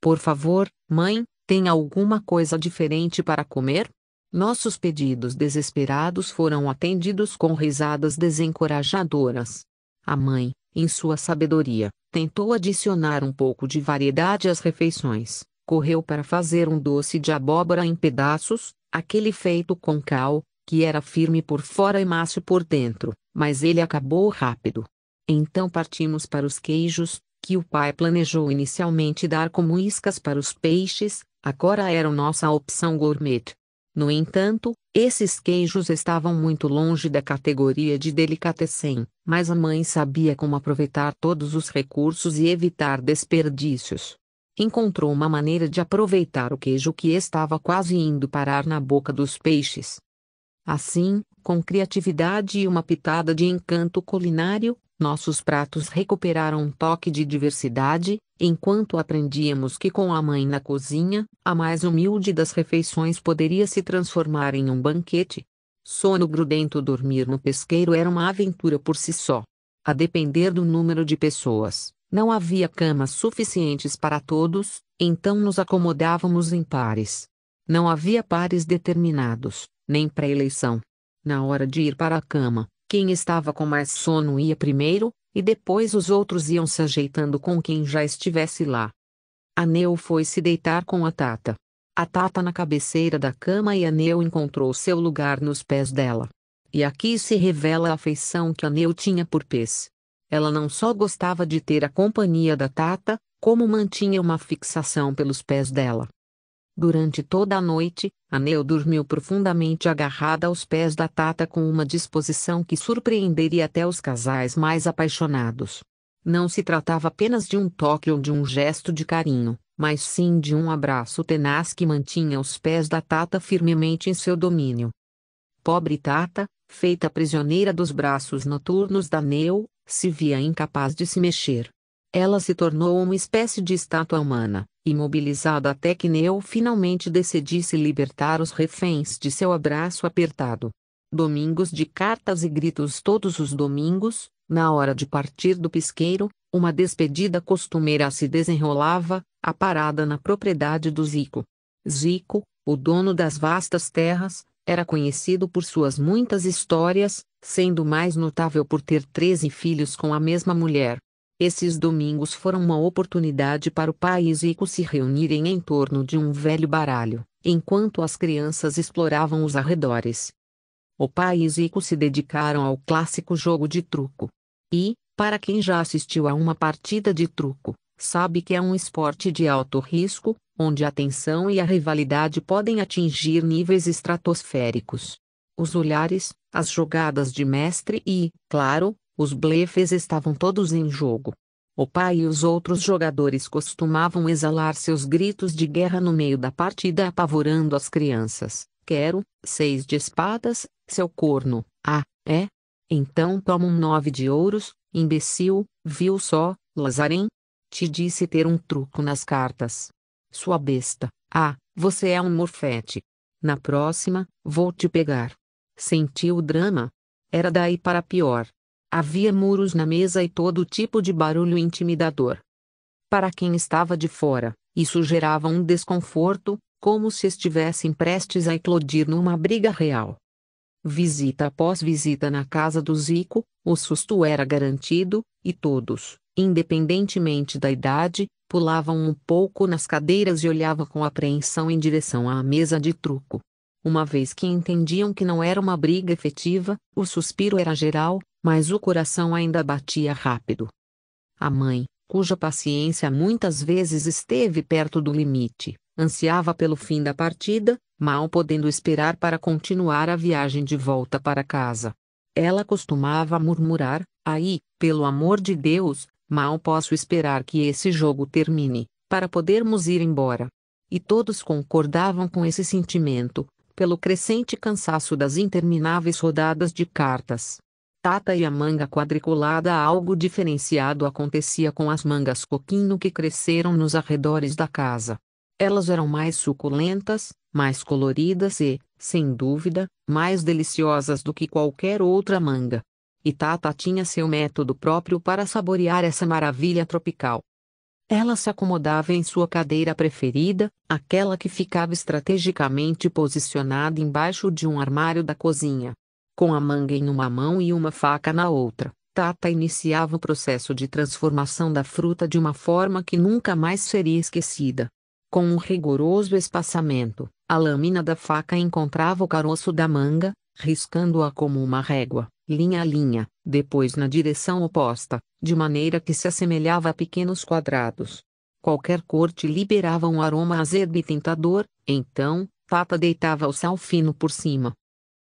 "Por favor, mãe, tem alguma coisa diferente para comer?" Nossos pedidos desesperados foram atendidos com risadas desencorajadoras. A mãe, em sua sabedoria, tentou adicionar um pouco de variedade às refeições. Correu para fazer um doce de abóbora em pedaços, aquele feito com cal, que era firme por fora e macio por dentro, mas ele acabou rápido. Então partimos para os queijos, que o pai planejou inicialmente dar como iscas para os peixes, agora eram nossa opção gourmet. No entanto, esses queijos estavam muito longe da categoria de delicatessen, mas a mãe sabia como aproveitar todos os recursos e evitar desperdícios. Encontrou uma maneira de aproveitar o queijo que estava quase indo parar na boca dos peixes. Assim, com criatividade e uma pitada de encanto culinário, nossos pratos recuperaram um toque de diversidade, enquanto aprendíamos que com a mãe na cozinha, a mais humilde das refeições poderia se transformar em um banquete. Sono grudento. Dormir no pesqueiro era uma aventura por si só. A depender do número de pessoas, não havia camas suficientes para todos, então nos acomodávamos em pares. Não havia pares determinados, nem pré-eleição. Na hora de ir para a cama, quem estava com mais sono ia primeiro, e depois os outros iam se ajeitando com quem já estivesse lá. A Neu foi se deitar com a Tata. A Tata na cabeceira da cama e a Neu encontrou seu lugar nos pés dela. E aqui se revela a afeição que a Neu tinha por pés. Ela não só gostava de ter a companhia da Tata, como mantinha uma fixação pelos pés dela. Durante toda a noite, a Neu dormiu profundamente agarrada aos pés da Tata com uma disposição que surpreenderia até os casais mais apaixonados. Não se tratava apenas de um toque ou de um gesto de carinho, mas sim de um abraço tenaz que mantinha os pés da Tata firmemente em seu domínio. Pobre Tata, feita prisioneira dos braços noturnos da Neu, se via incapaz de se mexer. Ela se tornou uma espécie de estátua humana, imobilizada até que Neu finalmente decidisse libertar os reféns de seu abraço apertado. Domingos de cartas e gritos. Todos os domingos, na hora de partir do pesqueiro, uma despedida costumeira se desenrolava, a parada na propriedade do Zico. Zico, o dono das vastas terras, era conhecido por suas muitas histórias, sendo o mais notável por ter 13 filhos com a mesma mulher. Esses domingos foram uma oportunidade para o pai e Zico se reunirem em torno de um velho baralho, enquanto as crianças exploravam os arredores. O pai e Zico se dedicaram ao clássico jogo de truco. E, para quem já assistiu a uma partida de truco, sabe que é um esporte de alto risco, onde a tensão e a rivalidade podem atingir níveis estratosféricos. Os olhares, as jogadas de mestre e, claro, os blefes estavam todos em jogo. O pai e os outros jogadores costumavam exalar seus gritos de guerra no meio da partida, apavorando as crianças. Quero 6 de espadas, seu corno. Ah, é? Então toma um 9 de ouros, imbecil, viu só, Lazarem? Te disse ter um truco nas cartas. Sua besta. Ah, você é um morfete. Na próxima, vou te pegar. Sentiu o drama? Era daí para pior. Havia muros na mesa e todo tipo de barulho intimidador. Para quem estava de fora, isso gerava um desconforto, como se estivessem prestes a eclodir numa briga real. Visita após visita na casa do Zico, o susto era garantido, e todos, independentemente da idade, pulavam um pouco nas cadeiras e olhavam com apreensão em direção à mesa de truco. Uma vez que entendiam que não era uma briga efetiva, o suspiro era geral, mas o coração ainda batia rápido. A mãe, cuja paciência muitas vezes esteve perto do limite, ansiava pelo fim da partida, mal podendo esperar para continuar a viagem de volta para casa. Ela costumava murmurar: "Aí, pelo amor de Deus, mal posso esperar que esse jogo termine, para podermos ir embora." E todos concordavam com esse sentimento, pelo crescente cansaço das intermináveis rodadas de cartas. Tata e a manga quadriculada. Algo diferenciado acontecia com as mangas coquinho que cresceram nos arredores da casa. Elas eram mais suculentas, mais coloridas e, sem dúvida, mais deliciosas do que qualquer outra manga. E Tata tinha seu método próprio para saborear essa maravilha tropical. Ela se acomodava em sua cadeira preferida, aquela que ficava estrategicamente posicionada embaixo de um armário da cozinha. Com a manga em uma mão e uma faca na outra, Tata iniciava o processo de transformação da fruta de uma forma que nunca mais seria esquecida. Com um rigoroso espaçamento, a lâmina da faca encontrava o caroço da manga, riscando-a como uma régua, linha a linha, depois na direção oposta, de maneira que se assemelhava a pequenos quadrados. Qualquer corte liberava um aroma azedo e tentador, então, Tata deitava o sal fino por cima.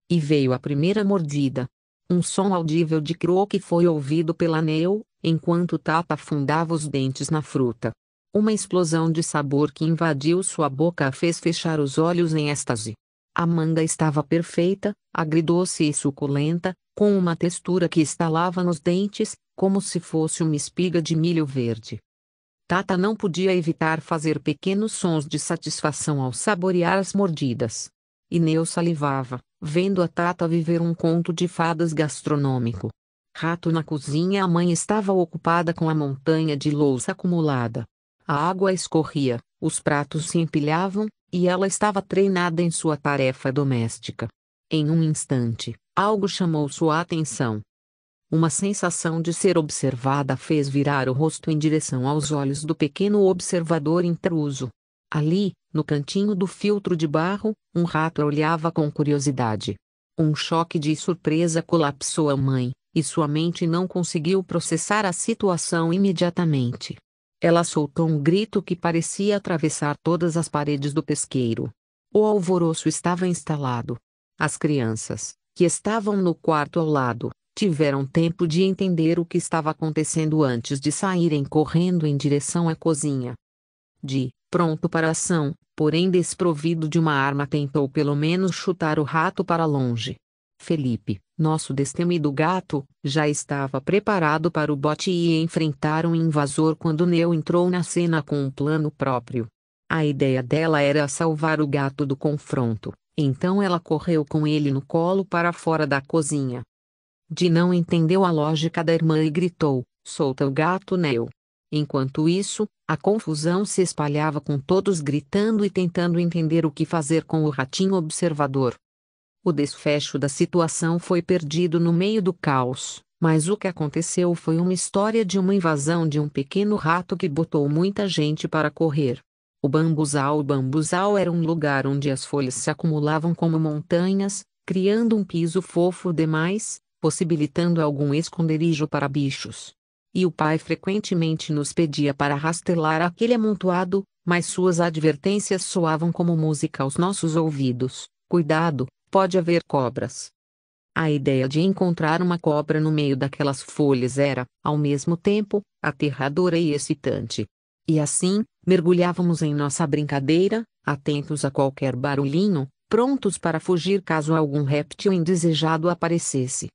E veio a primeira mordida. Um som audível de croque foi ouvido pela Neu, enquanto Tata afundava os dentes na fruta. Uma explosão de sabor que invadiu sua boca a fez fechar os olhos em êxtase. A manga estava perfeita, agridoce e suculenta, com uma textura que estalava nos dentes, como se fosse uma espiga de milho verde. Tata não podia evitar fazer pequenos sons de satisfação ao saborear as mordidas. E Neu salivava, vendo a Tata viver um conto de fadas gastronômico. Rato na cozinha. A mãe estava ocupada com a montanha de louça acumulada. A água escorria, os pratos se empilhavam, e ela estava treinada em sua tarefa doméstica. Em um instante, algo chamou sua atenção. Uma sensação de ser observada fez virar o rosto em direção aos olhos do pequeno observador intruso. Ali, no cantinho do filtro de barro, um rato a olhava com curiosidade. Um choque de surpresa colapsou a mãe, e sua mente não conseguiu processar a situação imediatamente. Ela soltou um grito que parecia atravessar todas as paredes do pesqueiro. O alvoroço estava instalado. As crianças, que estavam no quarto ao lado, tiveram tempo de entender o que estava acontecendo antes de saírem correndo em direção à cozinha. Pronto para a ação, porém desprovido de uma arma, tentou pelo menos chutar o rato para longe. Felipe, nosso destemido gato, já estava preparado para o bote e ia enfrentar um invasor quando Neu entrou na cena com um plano próprio. A ideia dela era salvar o gato do confronto, então ela correu com ele no colo para fora da cozinha. Não entendeu a lógica da irmã e gritou: "Solta o gato, Neu!" Enquanto isso, a confusão se espalhava com todos gritando e tentando entender o que fazer com o ratinho observador. O desfecho da situação foi perdido no meio do caos, mas o que aconteceu foi uma história de uma invasão de um pequeno rato que botou muita gente para correr. O bambuzal era um lugar onde as folhas se acumulavam como montanhas, criando um piso fofo demais, possibilitando algum esconderijo para bichos. E o pai frequentemente nos pedia para rastelar aquele amontoado, mas suas advertências soavam como música aos nossos ouvidos: "Cuidado, pode haver cobras." A ideia de encontrar uma cobra no meio daquelas folhas era, ao mesmo tempo, aterradora e excitante. E assim, mergulhávamos em nossa brincadeira, atentos a qualquer barulhinho, prontos para fugir caso algum réptil indesejado aparecesse.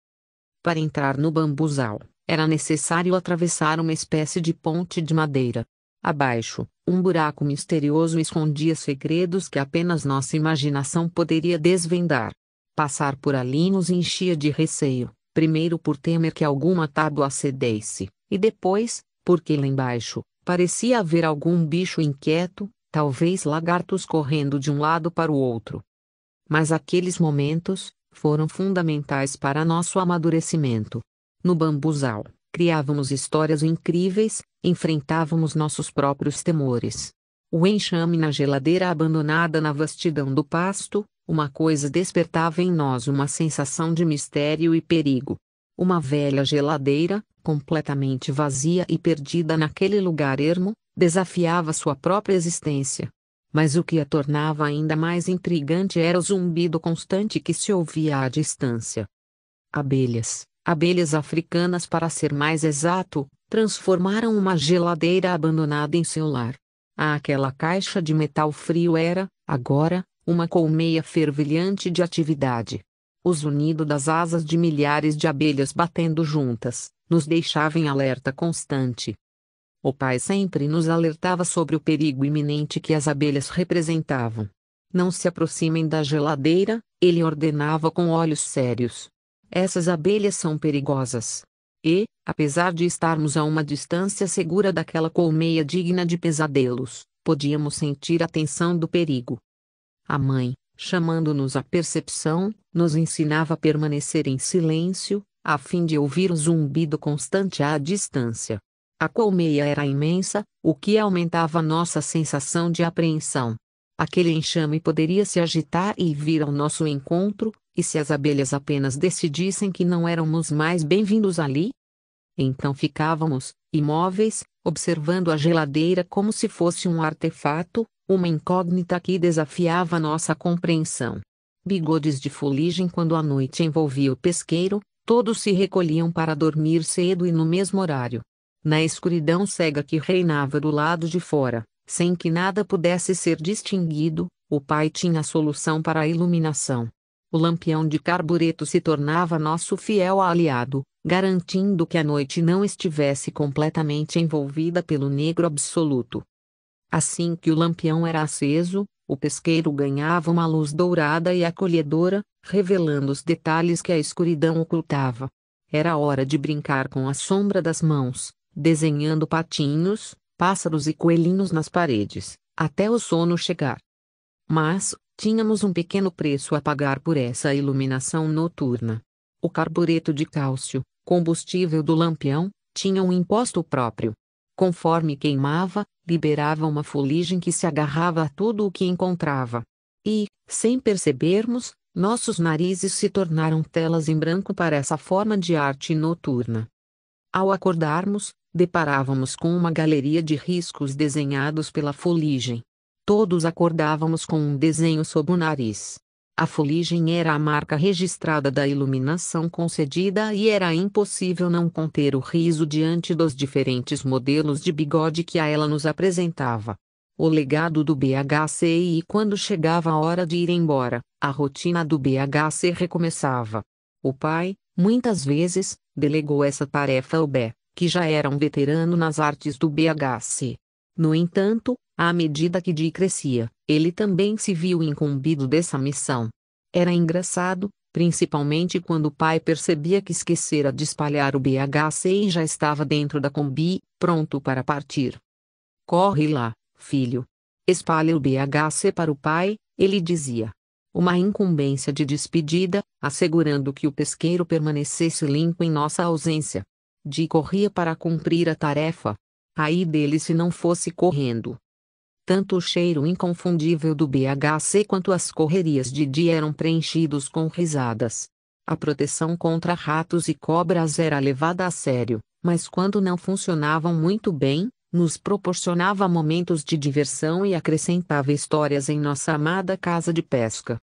Para entrar no bambuzal, era necessário atravessar uma espécie de ponte de madeira. Abaixo, um buraco misterioso escondia segredos que apenas nossa imaginação poderia desvendar. Passar por ali nos enchia de receio, primeiro por temer que alguma tábua cedesse, e depois, porque lá embaixo, parecia haver algum bicho inquieto, talvez lagartos correndo de um lado para o outro. Mas aqueles momentos foram fundamentais para nosso amadurecimento. No bambuzal, criávamos histórias incríveis, enfrentávamos nossos próprios temores. O enxame na geladeira abandonada na vastidão do pasto, uma coisa despertava em nós uma sensação de mistério e perigo. Uma velha geladeira, completamente vazia e perdida naquele lugar ermo, desafiava sua própria existência. Mas o que a tornava ainda mais intrigante era o zumbido constante que se ouvia à distância. Abelhas africanas para ser mais exato, transformaram uma geladeira abandonada em seu lar. Aquela caixa de metal frio era, agora, uma colmeia fervilhante de atividade. O zunido das asas de milhares de abelhas batendo juntas, nos deixava em alerta constante. O pai sempre nos alertava sobre o perigo iminente que as abelhas representavam. "Não se aproximem da geladeira", ele ordenava com olhos sérios. "Essas abelhas são perigosas." E, apesar de estarmos a uma distância segura daquela colmeia digna de pesadelos, podíamos sentir a tensão do perigo. A mãe, chamando-nos à percepção, nos ensinava a permanecer em silêncio, a fim de ouvir o zumbido constante à distância. A colmeia era imensa, o que aumentava nossa sensação de apreensão. Aquele enxame poderia se agitar e vir ao nosso encontro, e se as abelhas apenas decidissem que não éramos mais bem-vindos ali? Então ficávamos, imóveis, observando a geladeira como se fosse um artefato, uma incógnita que desafiava nossa compreensão. Bigodes de fuligem quando a noite envolvia o pesqueiro, todos se recolhiam para dormir cedo e no mesmo horário. Na escuridão cega que reinava do lado de fora, sem que nada pudesse ser distinguido, o pai tinha a solução para a iluminação. O lampião de carbureto se tornava nosso fiel aliado, garantindo que a noite não estivesse completamente envolvida pelo negro absoluto. Assim que o lampião era aceso, o pesqueiro ganhava uma luz dourada e acolhedora, revelando os detalhes que a escuridão ocultava. Era hora de brincar com a sombra das mãos, desenhando patinhos, pássaros e coelhinhos nas paredes, até o sono chegar. Mas, tínhamos um pequeno preço a pagar por essa iluminação noturna. O carbureto de cálcio, combustível do lampião, tinha um imposto próprio. Conforme queimava, liberava uma fuligem que se agarrava a tudo o que encontrava. E, sem percebermos, nossos narizes se tornaram telas em branco para essa forma de arte noturna. Ao acordarmos, deparávamos com uma galeria de riscos desenhados pela fuligem. Todos acordávamos com um desenho sob o nariz. A fuligem era a marca registrada da iluminação concedida e era impossível não conter o riso diante dos diferentes modelos de bigode que a ela nos apresentava. O legado do BHC e quando chegava a hora de ir embora, a rotina do BHC recomeçava. O pai, muitas vezes, delegou essa tarefa ao Bé, que já era um veterano nas artes do BHC. No entanto, à medida que Di crescia, ele também se viu incumbido dessa missão. Era engraçado, principalmente quando o pai percebia que esquecera de espalhar o BHC e já estava dentro da Kombi, pronto para partir. Corre lá, filho. Espalhe o BHC para o pai, ele dizia. Uma incumbência de despedida, assegurando que o pesqueiro permanecesse limpo em nossa ausência. Di corria para cumprir a tarefa. Aí dele se não fosse correndo. Tanto o cheiro inconfundível do BHC quanto as correrias de Di eram preenchidos com risadas. A proteção contra ratos e cobras era levada a sério, mas quando não funcionavam muito bem, nos proporcionava momentos de diversão e acrescentava histórias em nossa amada casa de pesca.